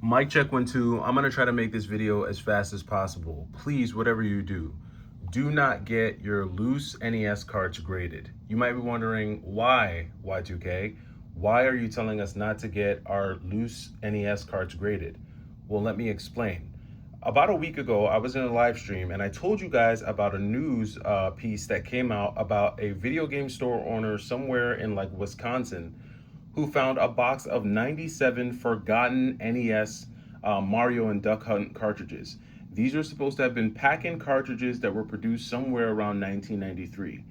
Mic check 1 2. I'm gonna try to make this video as fast as possible. Please, whatever you do not get your loose NES carts graded. You might be wondering why, Y2K. Why are you telling us not to get our loose NES carts graded? Well, let me explain. About a week ago, I was in a live stream and I told you guys about a news piece that came out about a video game store owner somewhere in like Wisconsin who found a box of 97 forgotten NES Mario and Duck Hunt cartridges. These are supposed to have been pack-in cartridges that were produced somewhere around 1993.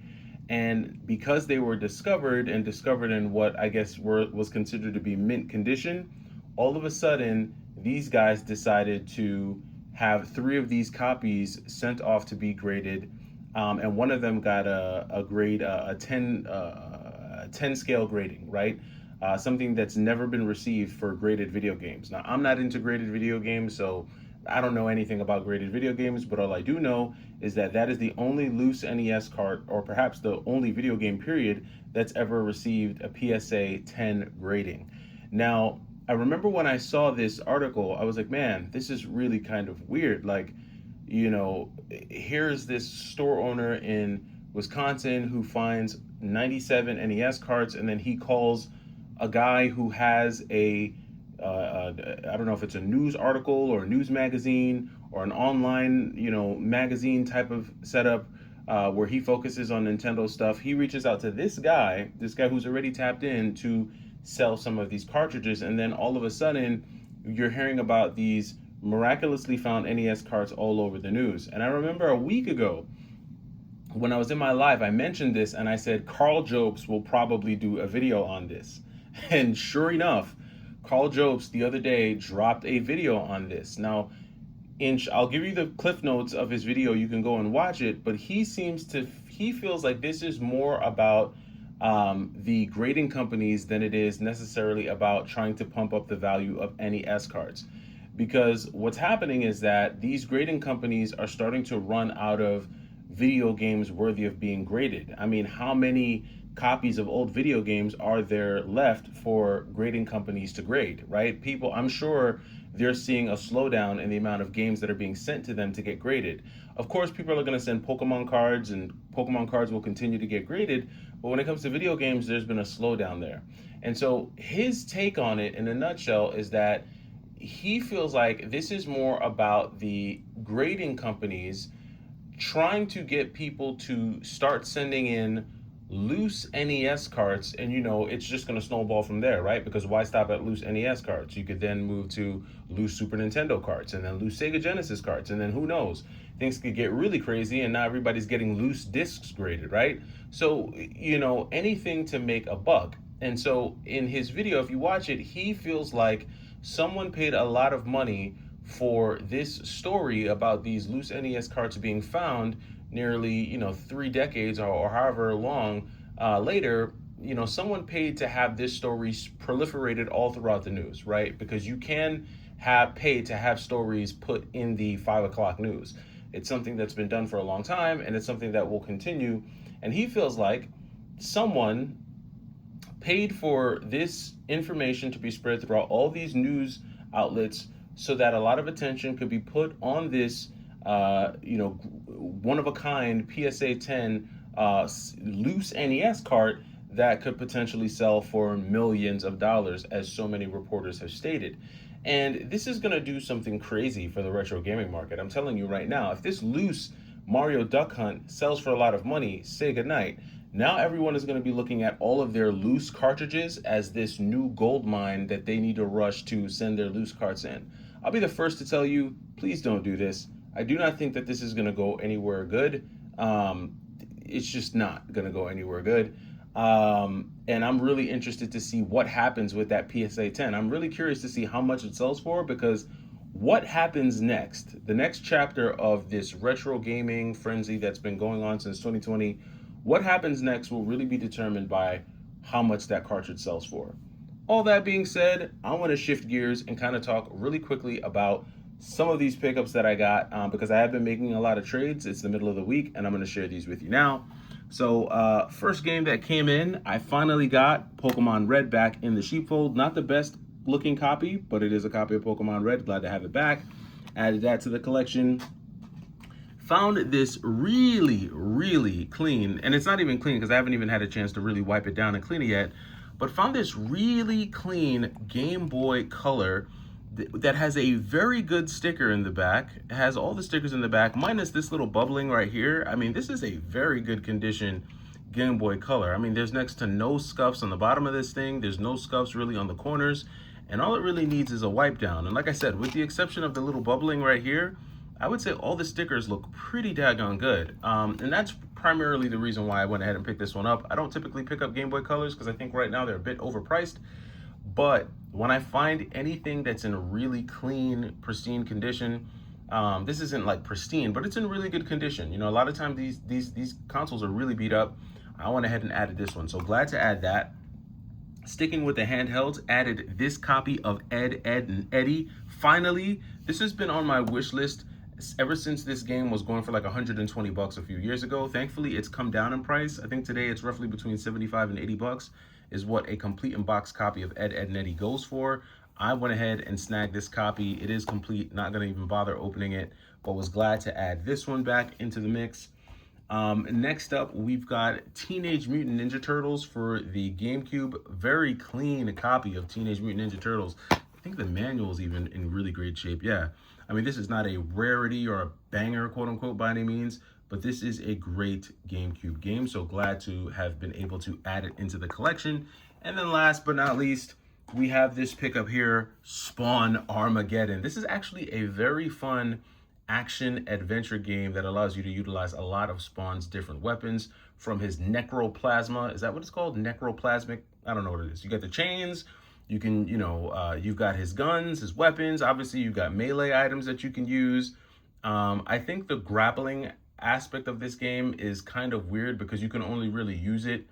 And because they were discovered in what I guess was considered to be mint condition, all of a sudden, these guys decided to have 3 of these copies sent off to be graded. And one of them got a grade, a 10 scale grading, right? Something that's never been received for graded video games. Now, I'm not into graded video games, so I don't know anything about graded video games, but all I do know is that that is the only loose NES cart, or perhaps the only video game period, that's ever received a PSA 10 grading. Now, I remember when I saw this article, I was like, man, this is really kind of weird. Like, here's this store owner in Wisconsin who finds 97 NES carts, and then he calls a guy who has I don't know if it's a news article or a news magazine or an online, magazine type of setup where he focuses on Nintendo stuff. He reaches out to this guy who's already tapped in to sell some of these cartridges, and then all of a sudden, you're hearing about these miraculously found NES carts all over the news. And I remember a week ago, when I was in my live, I mentioned this and I said, Carl Jobs will probably do a video on this. And sure enough, Carl Jobs the other day dropped a video on this. Now, I'll give you the cliff notes of his video. You can go and watch it. But he feels like this is more about the grading companies than it is necessarily about trying to pump up the value of NES cards. Because what's happening is that these grading companies are starting to run out of video games worthy of being graded. I mean, how many copies of old video games are there left for grading companies to grade, right? I'm sure they're seeing a slowdown in the amount of games that are being sent to them to get graded. Of course, people are going to send Pokemon cards, and Pokemon cards will continue to get graded. But when it comes to video games, there's been a slowdown there. And so his take on it in a nutshell is that he feels like this is more about the grading companies trying to get people to start sending in loose NES carts, and it's just going to snowball from there, right? Because why stop at loose NES carts? You could then move to loose Super Nintendo carts, and then loose Sega Genesis carts, and then who knows? Things could get really crazy, and now everybody's getting loose discs graded, right? So, anything to make a buck. And so in his video, if you watch it, he feels like someone paid a lot of money for this story about these loose NES carts being found nearly 3 decades or however long later. Someone paid to have this story proliferated all throughout the news, right? Because you can pay to have stories put in the 5 o'clock news. It's something that's been done for a long time, and it's something that will continue. And he feels like someone paid for this information to be spread throughout all these news outlets so that a lot of attention could be put on this, one-of-a-kind PSA 10 loose NES cart that could potentially sell for millions of dollars, as so many reporters have stated. And this is going to do something crazy for the retro gaming market. I'm telling you right now, if this loose Mario Duck Hunt sells for a lot of money, say goodnight. Now everyone is going to be looking at all of their loose cartridges as this new gold mine that they need to rush to send their loose carts in. I'll be the first to tell you, please don't do this. I do not think that this is going to go anywhere good. It's just not going to go anywhere good. And I'm really interested to see what happens with that PSA 10. I'm really curious to see how much it sells for, because what happens next, the next chapter of this retro gaming frenzy that's been going on since 2020, what happens next will really be determined by how much that cartridge sells for. All that being said, I want to shift gears and kind of talk really quickly about some of these pickups that I got, because I have been making a lot of trades. It's the middle of the week, and I'm going to share these with you now. So first game that came in, I finally got Pokemon Red back in the sheepfold. Not the best looking copy, but it is a copy of Pokemon Red. Glad to have it back. Added that to the collection. Found this really clean, and it's not even clean because I haven't even had a chance to really wipe it down and clean it yet, but found this really clean Game Boy Color that has a very good sticker in the back. It has all the stickers in the back, minus this little bubbling right here. I mean, this is a very good condition Game Boy Color. I mean, there's next to no scuffs on the bottom of this thing. There's no scuffs really on the corners, and all it really needs is a wipe down. And like I said, with the exception of the little bubbling right here, I would say all the stickers look pretty daggone good. And that's primarily the reason why I went ahead and picked this one up. I don't typically pick up Game Boy Colors because I think right now they're a bit overpriced. But when I find anything that's in a really clean, pristine condition, this isn't like pristine, but it's in really good condition. You know, a lot of times these consoles are really beat up. I went ahead and added this one. So glad to add that. Sticking with the handhelds, added this copy of Ed, Edd n Eddy. Finally, this has been on my wish list ever since this game was going for like 120 bucks a few years ago. Thankfully, it's come down in price. I think today it's roughly between 75 and 80 bucks is what a complete in-box copy of Ed, Edd n Eddy goes for. I went ahead and snagged this copy. It is complete, not gonna even bother opening it, but was glad to add this one back into the mix. Next up, we've got Teenage Mutant Ninja Turtles for the GameCube. Very clean copy of Teenage Mutant Ninja Turtles. I think the manual is even in really great shape. Yeah, I mean, this is not a rarity or a banger, quote unquote, by any means, but this is a great GameCube game. So glad to have been able to add it into the collection. And then last but not least, we have this pickup here, Spawn Armageddon. This is actually a very fun action adventure game that allows you to utilize a lot of Spawn's different weapons, from his necroplasma. Is that what it's called? Necroplasmic? I don't know what it is. You got the chains. You can, you've got his guns, his weapons. Obviously, you've got melee items that you can use. I think the grappling aspect of this game is kind of weird because you can only really use it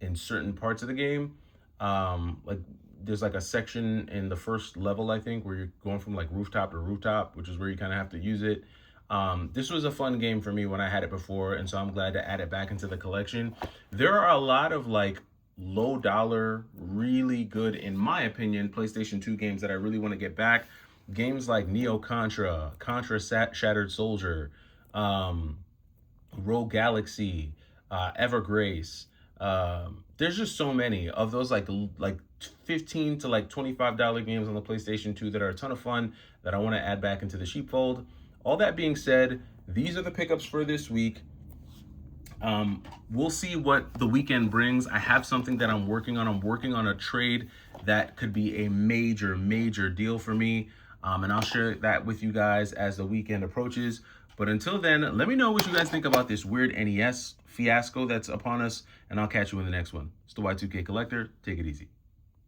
in certain parts of the game. Like there's like a section in the first level, I think, where you're going from like rooftop to rooftop, which is where you kind of have to use it. This was a fun game for me when I had it before, and so I'm glad to add it back into the collection. There are a lot of like low dollar, really good, in my opinion, PlayStation 2 games that I really want to get back. Games like Neo Contra, Shattered Soldier, Rogue Galaxy, Evergrace. There's just so many of those like $15 to like $25 games on the PlayStation 2 that are a ton of fun that I want to add back into the sheepfold. All that being said, these are the pickups for this week. We'll see what the weekend brings. I have something that I'm working on. I'm working on a trade that could be a major deal for me. And I'll share that with you guys as the weekend approaches. But until then, let me know what you guys think about this weird NES fiasco that's upon us, and I'll catch you in the next one. It's the Y2K Collector. Take it easy.